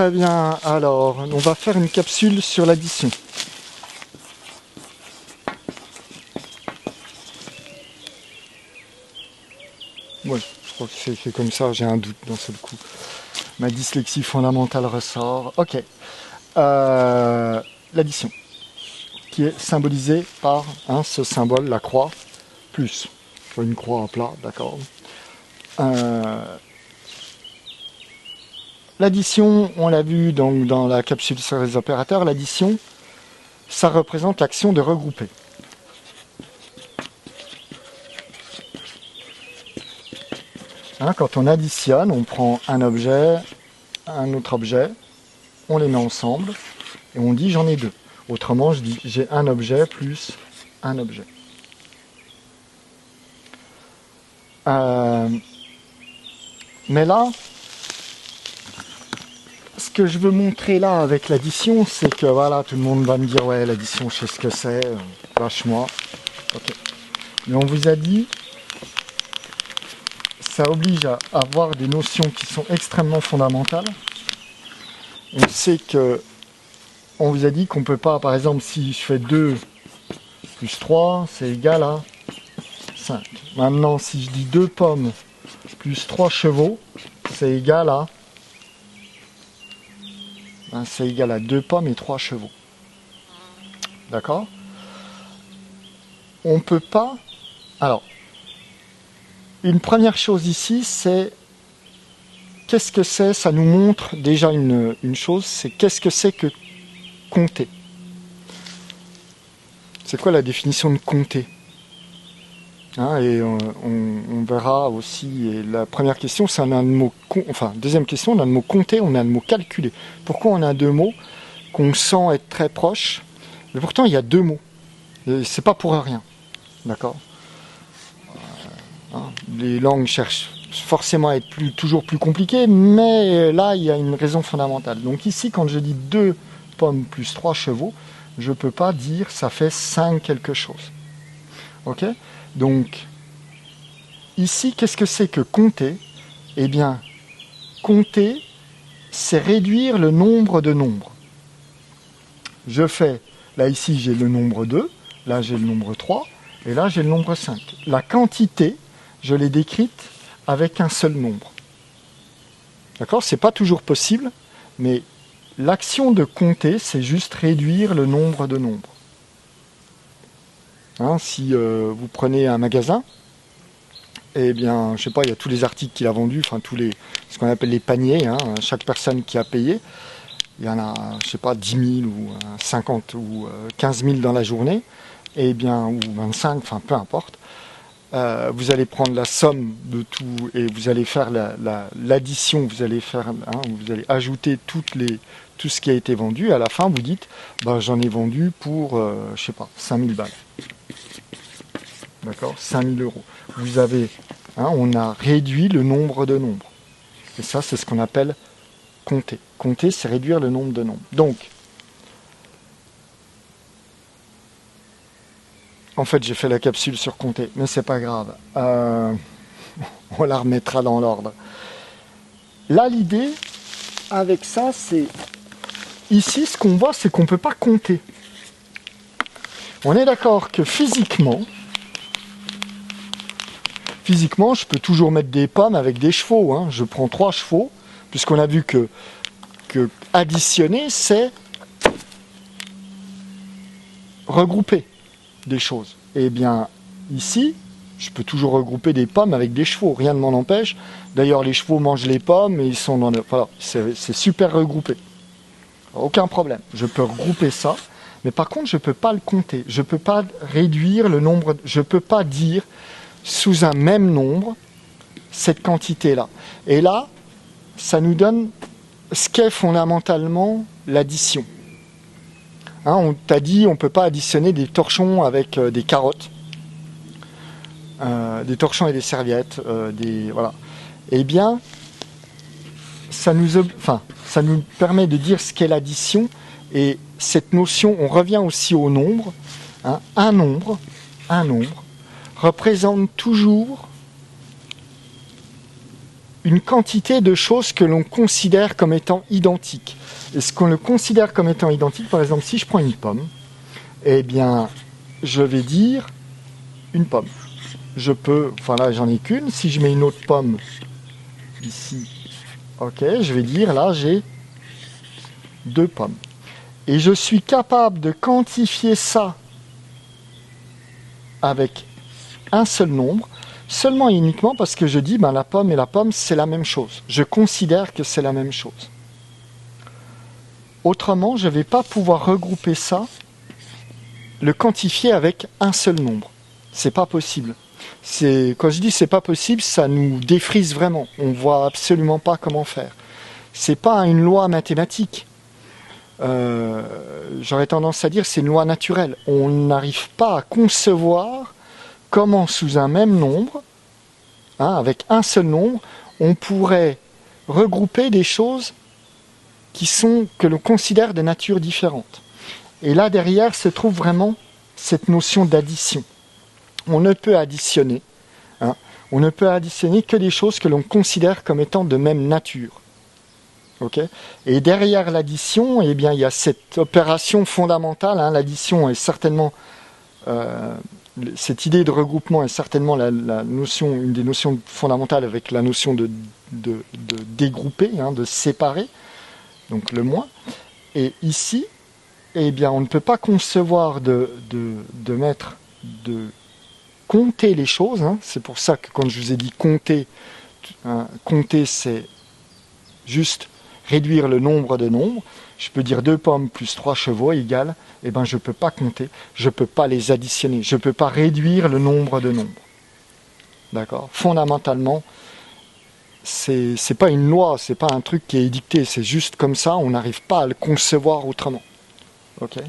très bien. Alors, on va faire une capsule sur l'addition. Ouais, je crois que c'est fait comme ça, j'ai un doute d'un seul coup. Ma dyslexie fondamentale ressort. Ok. L'addition, qui est symbolisée par ce symbole, la croix, plus. Une croix à plat, d'accord. L'addition, on l'a vu donc dans la capsule sur les opérateurs, l'addition, ça représente l'action de regrouper. Quand on additionne, on prend un objet, un autre objet, on les met ensemble et on dit j'en ai deux. Autrement, je dis j'ai un objet plus un objet. Mais là, ce que je veux montrer là avec l'addition, c'est que voilà, tout le monde va me dire ouais, l'addition, je sais ce que c'est, lâche-moi. Ok. Mais on vous a dit, ça oblige à avoir des notions qui sont extrêmement fondamentales. On sait que, on vous a dit qu'on peut pas, par exemple, si je fais 2 plus 3, c'est égal à 5. Maintenant, si je dis 2 pommes plus 3 chevaux, c'est égal à 2 pommes et 3 chevaux. D'accord? On peut pas... Alors, une première chose ici, c'est... Qu'est-ce que c'est? Ça nous montre déjà une chose, c'est qu'est-ce que c'est que compter? C'est quoi la définition de compter? Et on verra aussi, et la première question, c'est on a le mot, deuxième question, on a le mot compter, on a le mot calculer. Pourquoi on a deux mots qu'on sent être très proches, mais pourtant il y a deux mots, et c'est pas pour rien, d'accord? Les langues cherchent forcément à être toujours plus compliquées, mais là il y a une raison fondamentale. Donc ici, quand je dis 2 pommes plus 3 chevaux, je peux pas dire ça fait 5 quelque chose. Ok? Donc, ici, qu'est-ce que c'est que compter? Eh bien, compter, c'est réduire le nombre de nombres. Je fais, là ici j'ai le nombre 2, là j'ai le nombre 3, et là j'ai le nombre 5. La quantité, je l'ai décrite avec un seul nombre. D'accord? C'est pas toujours possible, mais l'action de compter, c'est juste réduire le nombre de nombres. Si vous prenez un magasin, eh bien, je sais pas, il y a tous les articles qu'il a vendus, ce qu'on appelle les paniers, chaque personne qui a payé, il y en a, je sais pas, 10 000 ou 50 ou 15 000 dans la journée, ou 25, peu importe. Vous allez prendre la somme de tout et vous allez faire l'addition, vous allez ajouter tout ce qui a été vendu. À la fin, vous dites, j'en ai vendu pour, 5 000 balles. D'accord, 5 000 euros. Vous avez, on a réduit le nombre de nombres. Et ça, c'est ce qu'on appelle compter. Compter, c'est réduire le nombre de nombres. Donc, en fait, j'ai fait la capsule sur compter, mais c'est pas grave. On la remettra dans l'ordre. Là, l'idée avec ça, c'est ici, ce qu'on voit, c'est qu'on ne peut pas compter. On est d'accord que physiquement, je peux toujours mettre des pommes avec des chevaux. Je prends 3 chevaux, puisqu'on a vu que additionner, c'est regrouper des choses. Eh bien, ici, je peux toujours regrouper des pommes avec des chevaux. Rien ne m'en empêche. D'ailleurs, les chevaux mangent les pommes et ils sont dans le... Voilà, c'est super regroupé. Aucun problème. Je peux regrouper ça. Mais par contre, je ne peux pas le compter. Je ne peux pas réduire le nombre... Je ne peux pas dire... sous un même nombre, cette quantité-là. Et là, ça nous donne ce qu'est fondamentalement l'addition. On t'a dit, on ne peut pas additionner des torchons avec des carottes, des torchons et des serviettes, voilà. Eh bien, ça nous permet de dire ce qu'est l'addition, et cette notion, on revient aussi au nombre. Un nombre représente toujours une quantité de choses que l'on considère comme étant identiques. Et ce qu'on le considère comme étant identique, par exemple, si je prends une pomme, eh bien, je vais dire une pomme. Je peux, enfin là, j'en ai qu'une. Si je mets une autre pomme ici, ok, je vais dire là, j'ai 2 pommes. Et je suis capable de quantifier ça avec un seul nombre, seulement et uniquement parce que je dis, ben, la pomme et la pomme, c'est la même chose. Je considère que c'est la même chose. Autrement, je ne vais pas pouvoir regrouper ça, le quantifier avec un seul nombre. C'est pas possible. Quand je dis c'est pas possible, ça nous défrise vraiment. On voit absolument pas comment faire. C'est pas une loi mathématique. J'aurais tendance à dire c'est une loi naturelle. On n'arrive pas à concevoir comment sous un même nombre, avec un seul nombre, on pourrait regrouper des choses que l'on considère de nature différente. Et là derrière se trouve vraiment cette notion d'addition. On ne peut additionner, on ne peut additionner que des choses que l'on considère comme étant de même nature. Okay. Et derrière l'addition, eh bien, il y a cette opération fondamentale. L'addition est certainement, cette idée de regroupement est certainement une des notions fondamentales avec la notion de dégrouper, de séparer, donc le moins. Et ici, eh bien, on ne peut pas concevoir de compter les choses. C'est pour ça que quand je vous ai dit compter, compter c'est juste réduire le nombre de nombres. Je peux dire 2 pommes plus 3 chevaux égale, eh ben je ne peux pas compter, je ne peux pas les additionner, je ne peux pas réduire le nombre de nombres. D'accord ? Fondamentalement, c'est pas une loi, c'est pas un truc qui est édicté, c'est juste comme ça, on n'arrive pas à le concevoir autrement. Ok ?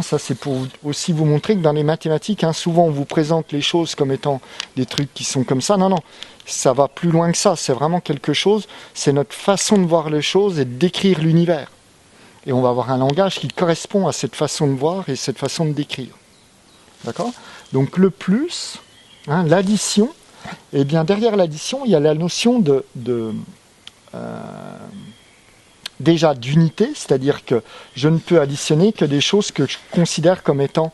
Ça c'est pour aussi vous montrer que dans les mathématiques, souvent on vous présente les choses comme étant des trucs qui sont comme ça. Non, ça va plus loin que ça, c'est vraiment quelque chose, c'est notre façon de voir les choses et de décrire l'univers. Et on va avoir un langage qui correspond à cette façon de voir et cette façon de décrire. D'accord ? Donc le plus, l'addition, et bien derrière l'addition, il y a la notion déjà d'unité, c'est-à-dire que je ne peux additionner que des choses que je considère comme étant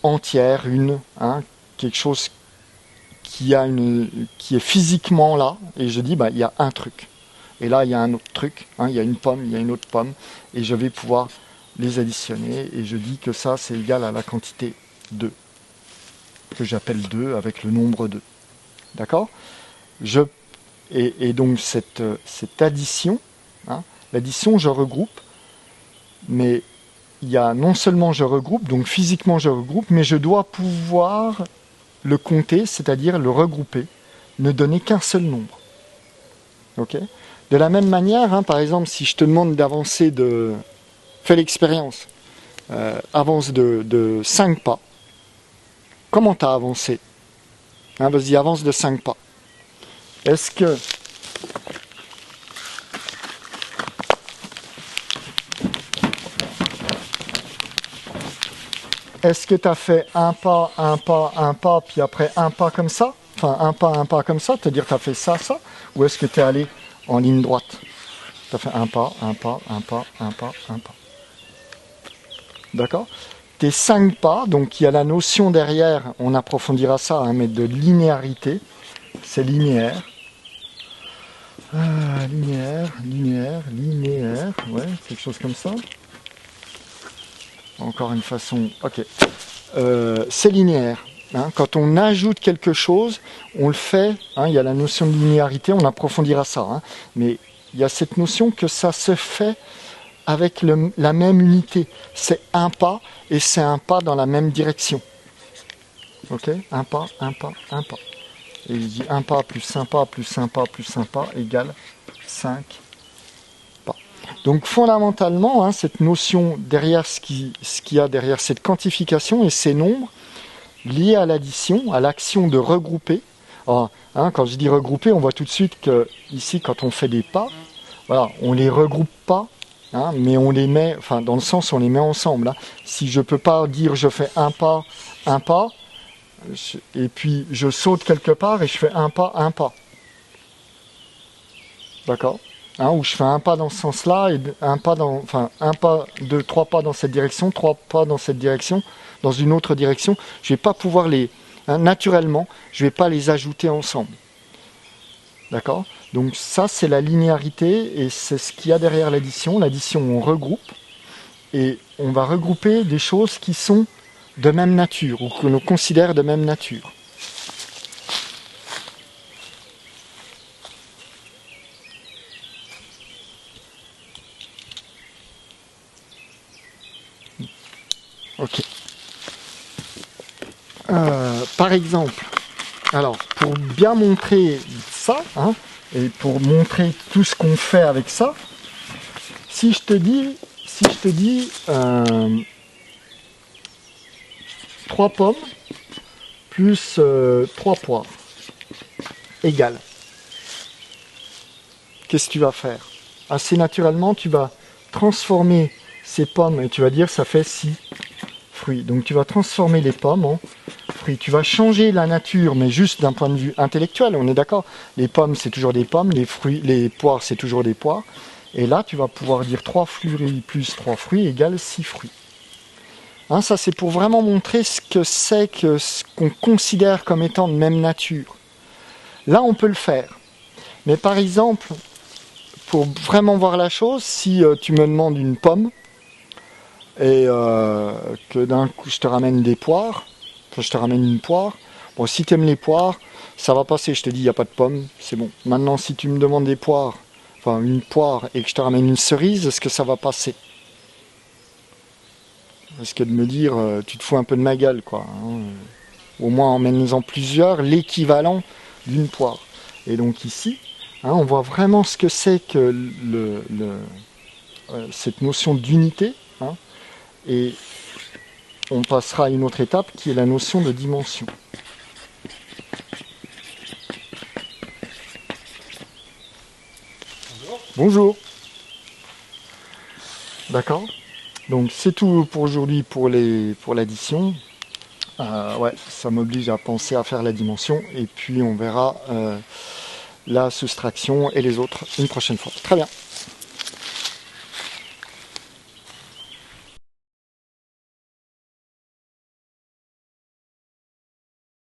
entières, quelque chose qui est physiquement là, et je dis, il y a un truc. Et là, il y a un autre truc, il y a une pomme, il y a une autre pomme, et je vais pouvoir les additionner, et je dis que ça, c'est égal à la quantité 2, que j'appelle 2 avec le nombre 2. D'accord ? Et donc, cette addition, l'addition, je regroupe, mais il y a non seulement je regroupe, donc physiquement je regroupe, mais je dois pouvoir le compter, c'est-à-dire le regrouper, ne donner qu'un seul nombre. Ok ? De la même manière, par exemple, si je te demande d'avancer fais l'expérience, avance de 5 pas, comment tu as avancé ? Vas-y, avance de 5 pas. Est-ce que tu as fait un pas, puis après un pas comme ça ? Enfin, un pas comme ça, te dire tu as fait ça, ou est-ce que tu es allé en ligne droite ? Tu as fait un pas. D'accord ? Tes 5 pas, donc il y a la notion derrière, on approfondira ça, mais de linéarité. C'est linéaire. Linéaire, ouais, quelque chose comme ça. Encore une façon, ok. C'est linéaire. Quand on ajoute quelque chose, on le fait, il y a la notion de linéarité, on approfondira ça, mais il y a cette notion que ça se fait avec la même unité. C'est un pas, et c'est un pas dans la même direction. Ok ? Un pas. Et je dis un pas plus un pas plus un pas plus un pas égale 5 pas. Donc fondamentalement, cette notion derrière ce qu'il y a derrière cette quantification et ces nombres liés à l'addition, à l'action de regrouper. Alors, quand je dis regrouper, on voit tout de suite que ici, quand on fait des pas, voilà, on les regroupe pas, mais on les met, dans le sens où on les met ensemble. Si je peux pas dire je fais un pas, et puis je saute quelque part et je fais un pas. d'accord, hein, où je fais un pas dans ce sens-là, et un pas dans, enfin, un pas, deux, trois pas dans cette direction, trois pas dans cette direction, dans une autre direction, je vais pas pouvoir les, hein, naturellement, je vais pas les ajouter ensemble. D'accord? Donc ça, c'est la linéarité et c'est ce qu'il y a derrière l'addition. L'addition, on regroupe et on va regrouper des choses qui sont de même nature ou que l'on considère de même nature. Ok. Par exemple, alors pour bien montrer ça, hein, et pour montrer tout ce qu'on fait avec ça, si je te dis 3 pommes plus 3 poires égale, qu'est-ce que tu vas faire? Assez naturellement, tu vas transformer ces pommes et tu vas dire ça fait 6 fruits. Donc tu vas transformer les pommes en fruits. Tu vas changer la nature, mais juste d'un point de vue intellectuel, on est d'accord? Les pommes, c'est toujours des pommes, les fruits, les poires, c'est toujours des poires. Et là, tu vas pouvoir dire 3 fruits plus 3 fruits égale 6 fruits. Hein, ça, c'est pour vraiment montrer ce que c'est que ce qu'on considère comme étant de même nature. Là, on peut le faire. Mais par exemple, pour vraiment voir la chose, si tu me demandes une pomme et que d'un coup je te ramène des poires, que je te ramène une poire, bon, si tu aimes les poires, ça va passer. Je te dis, il n'y a pas de pomme, c'est bon. Maintenant, si tu me demandes des poires, enfin une poire, et que je te ramène une cerise, est-ce que ça va passer? Parce que de me dire, tu te fous un peu de ma gueule, quoi. Hein. Au moins, emmène-en plusieurs, l'équivalent d'une poire. Et donc ici, hein, on voit vraiment ce que c'est que cette notion d'unité. Hein, et on passera à une autre étape qui est la notion de dimension. Bonjour. D'accord. Donc c'est tout pour aujourd'hui pour l'addition. Ouais, ça m'oblige à penser à faire la dimension et puis on verra la soustraction et les autres une prochaine fois. Très bien.